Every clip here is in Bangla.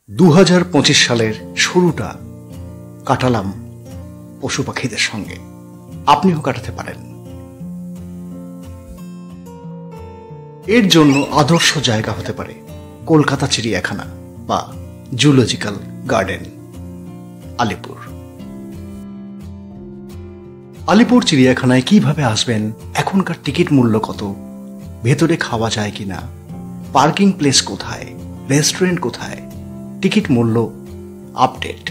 2025 সালের শুরুটা কাটালাম পশু পাখিদের সঙ্গে, আপনিও কাটাতে পারেন। এর জন্য আদর্শ জায়গা হতে পারে কলকাতা চিড়িয়াখানা বা জুলজিক্যাল গার্ডেন আলিপুর। আলিপুর চিড়িয়াখানায় কিভাবে আসবেন, এখনকার টিকিট মূল্য কত, ভেতরে খাওয়া যায় কিনা, পার্কিং প্লেস কোথায়, রেস্টুরেন্ট কোথায়, টিকিট মূল্য, আপডেট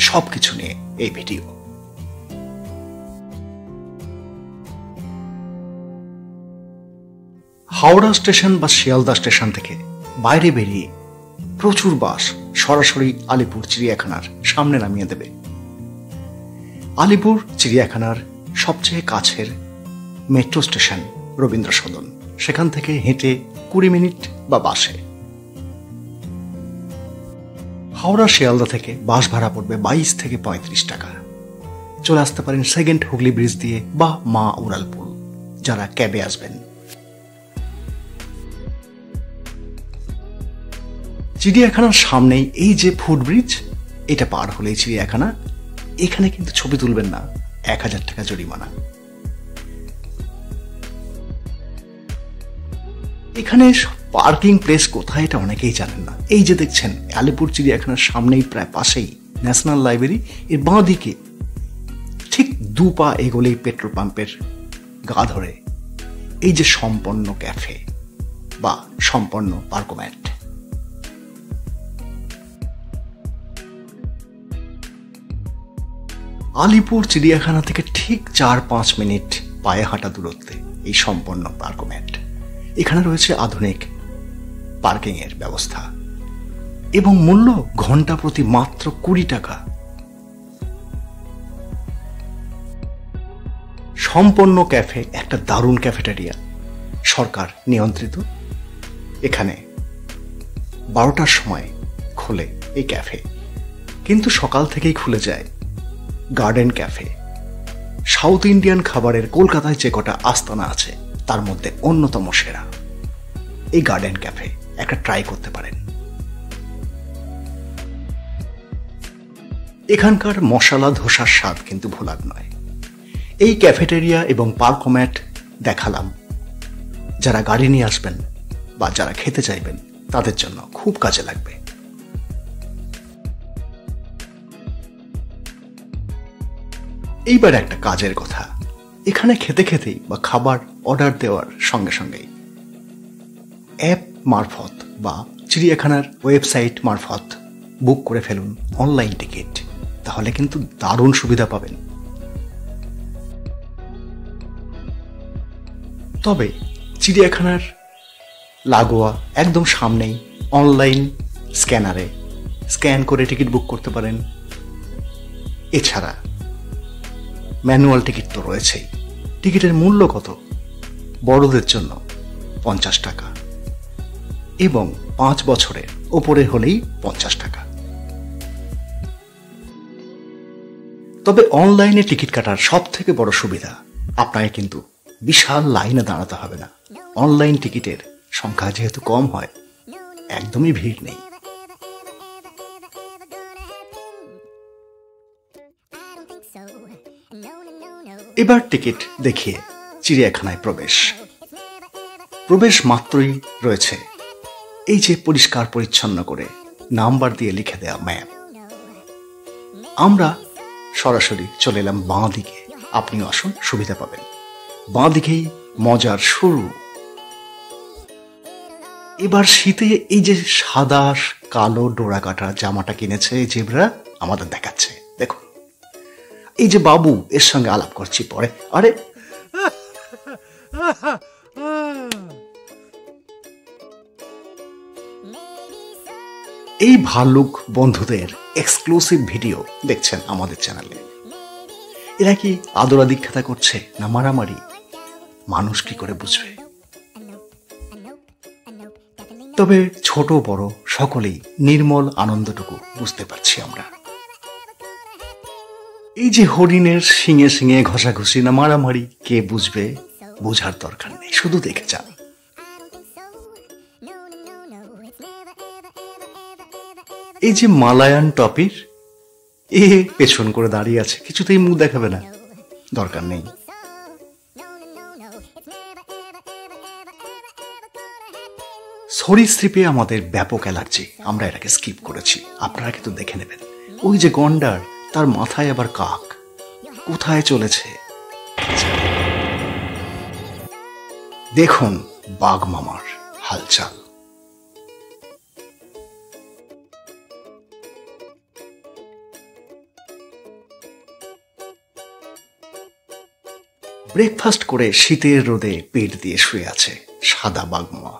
সবকিছু নিয়ে এই ভিডিও। হাওড়া স্টেশন বা শিয়ালদা স্টেশন থেকে বাইরে বেরিয়ে প্রচুর বাস সরাসরি আলিপুর চিড়িয়াখানার সামনে নামিয়ে দেবে। আলিপুর চিড়িয়াখানার সবচেয়ে কাছের মেট্রো স্টেশন রবীন্দ্র সদন, সেখান থেকে হেঁটে 20 মিনিট বা বাসে। হাওড়া শিয়ালদা থেকে বাস ভাড়া পড়বে 22 থেকে 35 টাকা। চলে আসতে পারেন সেকেন্ড হুগলি ব্রিজ দিয়ে বা মা উড়ালপুল যারা ক্যাবে আসবেন। চিড়িয়াখানার সামনেই এই যে ফুটব্রিজ, এটা পার হলেই চিড়িয়াখানা। এখানে কিন্তু ছবি তুলবেন না, 1000 টাকা জরিমানা। এখানে পার্কিং প্লেস কোথায় এটা অনেকেই জানেন না। এই যে দেখছেন আলিপুর চিড়িয়াখানার সামনেই প্রায় পাশেই ন্যাশনাল লাইব্রেরি, এর বাঁ দিকে ঠিক 2 পা এগোলেই পেট্রোল পাম্পের গা ধরে এই যে সম্পন্ন ক্যাফে বা সম্পন্ন পার্কোম্যাট। আলিপুর চিড়িয়াখানা থেকে ঠিক 4-5 মিনিট পায়ে হাঁটা দূরত্বে এই সম্পন্ন পার্কোম্যাট। এখানে রয়েছে আধুনিক পার্কিং এর ব্যবস্থা এবং মূল্য ঘন্টা প্রতি মাত্র 20 টাকা। সম্পন্ন ক্যাফে, একটা দারুণ ক্যাফেটেরিয়া, সরকার নিয়ন্ত্রিত। এখানে 12টার সময় খোলে এই ক্যাফে, কিন্তু সকাল থেকেই খুলে যায় গার্ডেন ক্যাফে। সাউথ ইন্ডিয়ান খাবারের কলকাতায় যে কটা আস্তানা আছে তার মধ্যে অন্যতম সেরা এই গার্ডেন ক্যাফে, একটা ট্রাই করতে পারেন। এখানকার মশলা ধোসার স্বাদ কিন্তু ভোলার নয়। এই ক্যাফেটেরিয়া এবং পার্কোম্যাট দেখালাম, যারা গাড়ি নিয়ে আসবেন বা যারা খেতে চাইবেন তাদের জন্য খুব কাজে লাগবে। এইবার একটা কাজের কথা, এখানে খেতে খেতেই বা খাবার অর্ডার দেওয়ার সঙ্গে সঙ্গেই অ্যাপ মারফত বা চিড়িয়াখানার ওয়েবসাইট মারফত বুক করে ফেলুন অনলাইন টিকিট, তাহলে কিন্তু দারুণ সুবিধা পাবেন। তবে চিড়িয়াখানার লাগোয়া একদম সামনেই অনলাইন স্ক্যানারে স্ক্যান করে টিকিট বুক করতে পারেন। এছাড়া ম্যানুয়াল টিকিট তো রয়েছেই। টিকিটের মূল্য কত? বড়দের জন্য 50 টাকা এবং 5 বছরের ওপরে হলেই 50 টাকা। তবে অনলাইনে টিকিট কাটার সব থেকে বড় সুবিধা, আপনাকে কিন্তু বিশাল লাইনে দাঁড়াতে হবে না। অনলাইন টিকিটের সংখ্যা যেহেতু কম হয়, একদমই ভিড় নেই। এবার টিকিট দেখিয়ে চিড়িয়াখানায় প্রবেশ মাত্রই রয়েছে এই যে পরিষ্কার পরিচ্ছন্ন করে নাম্বার দিয়ে লিখে দেওয়া ম্যাপ। আমরা সরাসরি চলে এলাম বাঁ দিকে। আপনিও আসুন, সুবিধা পাবেন। বাঁ দিকেই মজার শুরু। এবার শীতে এই যে সাদা কালো ডোরা কাটা জামাটা কিনেছে জেব্রা আমাদের দেখাচ্ছে, দেখুন। এই যে বাবু, এর সঙ্গে আলাপ করছি পরে। আরে এই ভাল্লুক বন্ধুদের এক্সক্লুসিভ ভিডিও দেখছেন আমাদের চ্যানেলে। এরা কি আদরা দীক্ষাতা করছে না মারামারি? মানুষ কি করে বুঝবে? তবে ছোট বড় সকলেই নির্মল আনন্দটুকু বুঝতে পারছি আমরা। এই যে হরিণের শিঙে ঘষাঘষি না মারামারি, কে বুঝবে? বোঝার দরকার নেই, শুধু দেখে যান। এই যে মালায়ান টপির এ পেছন করে দাঁড়িয়ে আছে, কিছুতেই মুখ দেখাবে না, দরকার নেই। সরীসৃপে আমাদের ব্যাপক অ্যালার্জি, আমরা এটাকে স্কিপ করেছি, আপনারা কিন্তু দেখে নেবেন। ওই যে গন্ডার, তার মাথায় আবার কাক, কোথায় চলেছে দেখুন বাঘ মামার হালচাল। ব্রেকফাস্ট করে শীতের রোদে পেট দিয়ে শুয়ে আছে সাদা বাঘ মামা,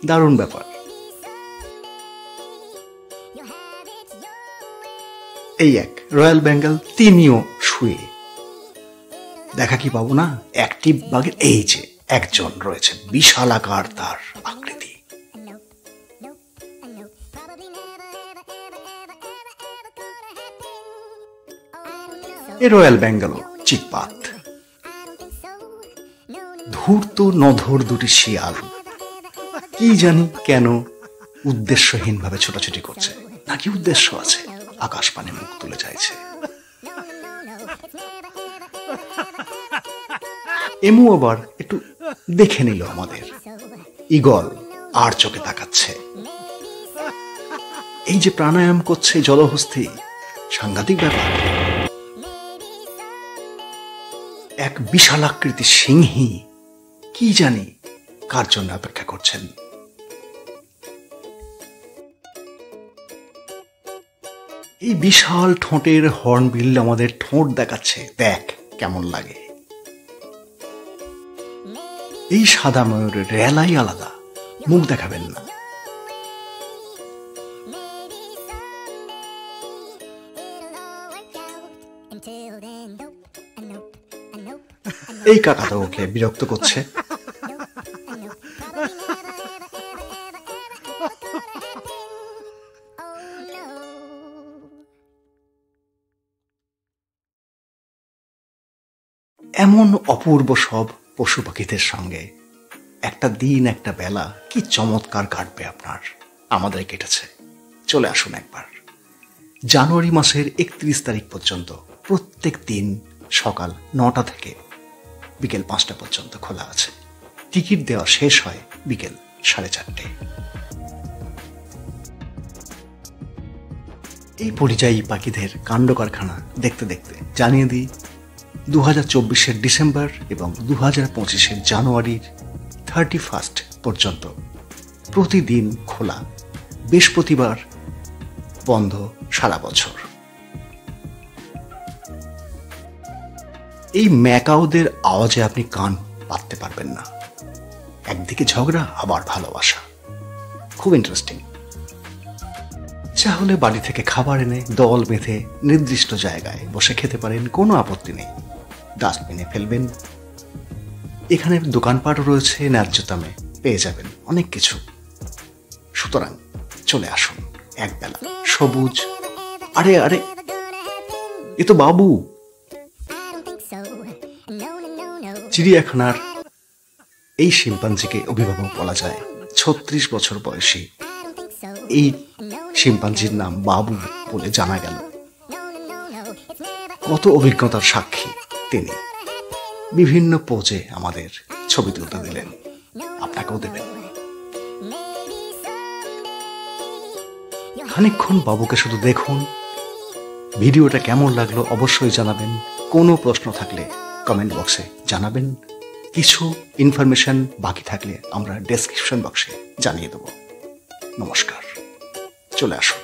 দারুণ ব্যাপার। এই এক রয়্যাল বেঙ্গল, তিনিও শুয়ে, দেখা কি পাবো না অ্যাক্টিভ বাঘের। এই যে একজন রয়েছে, বিশাল আকার তার আকৃতি। এ রয়্যাল বেঙ্গল চিৎপাত, ধূর্ত নধর দুটি শিয়াল, কি জানি কেন উদ্দেশ্যহীন ভাবে ছোটাছুটি করছে, নাকি উদ্দেশ্য আছে, আকাশ পানে মুখ তুলে চাইছে। এমু আবার একটু দেখে নিল আমাদের, ঈগল আর চোখে তাকাচ্ছে। এই যে প্রাণায়াম করছে জলহস্তী, সাংঘাতিক ব্যাপার। এক বিশাল আকৃতির সিংহী, কি জানি কার জন্য অপেক্ষা করছেন। এই বিশাল ঠোঁটের হর্নবিল আমাদের ঠোঁট দেখাচ্ছে, দেখ কেমন লাগে। এই সাদা ময়ূরের রেলাই আলাদা, মুখ দেখাবেন না। এই কাকাটা ওকে বিরক্ত করছে। এমন অপূর্ব সব পশু পাখিদের সঙ্গে একটা দিন একটা বেলা কি চমৎকার কাটবে আপনার, আমাদের কেটেছে। চলে আসুন একবার। জানুয়ারি মাসের 31 তারিখ পর্যন্ত প্রত্যেক দিন সকাল 9টা থেকে বিকেল 5টা পর্যন্ত খোলা আছে। টিকিট দেওয়া শেষ হয় বিকেল 4:30। এই পরিযায়ী পাখিদের কাণ্ড কারখানা দেখতে দেখতে জানিয়ে দিই, 2024 ডিসেম্বর এবং 2025 জানুয়ারির 31 পর্যন্ত প্রতিদিন খোলা, বৃহস্পতিবার বন্ধ সারা বছর। এই ম্যাকাওদের আওয়াজে আপনি কান পাততে পারবেন না, একদিকে ঝগড়া আবার ভালোবাসা, খুব ইন্টারেস্টিং। তাহলে বাড়ি থেকে খাবার এনে দল বেঁধে নির্দিষ্ট জায়গায় বসে খেতে পারেন, কোনো আপত্তি নেই। ডাস্টবিনে ফেলবেন। এখানে দোকানপাটও রয়েছে, ন্যায্য দামে পেয়ে যাবেন অনেক কিছু। সুতরাং চলে আসুন একবেলা, সবুজ। আরে আরে, এ তো বাবু। চিড়িয়াখানার এই শিম্পাঞ্জিকে অভিভাবক বলা যায়। 36 বছর বয়সী এই শিম্পাঞ্জির নাম বাবু বলে জানা গেল। কত অভিজ্ঞতার সাক্ষী তিনি। বিভিন্ন পোজে আমাদের ছবি তুলতে দিলেন, আপনাকেও দেবেন। খানিকক্ষণ বাবুকে শুধু দেখুন। ভিডিওটা কেমন লাগলো অবশ্যই জানাবেন। কোনো প্রশ্ন থাকলে কমেন্ট বক্সে জানাবেন। কিছু ইনফরমেশন বাকি থাকলে আমরা ডেসক্রিপশন বক্সে জানিয়ে দেব। নমস্কার, চলে আসুন।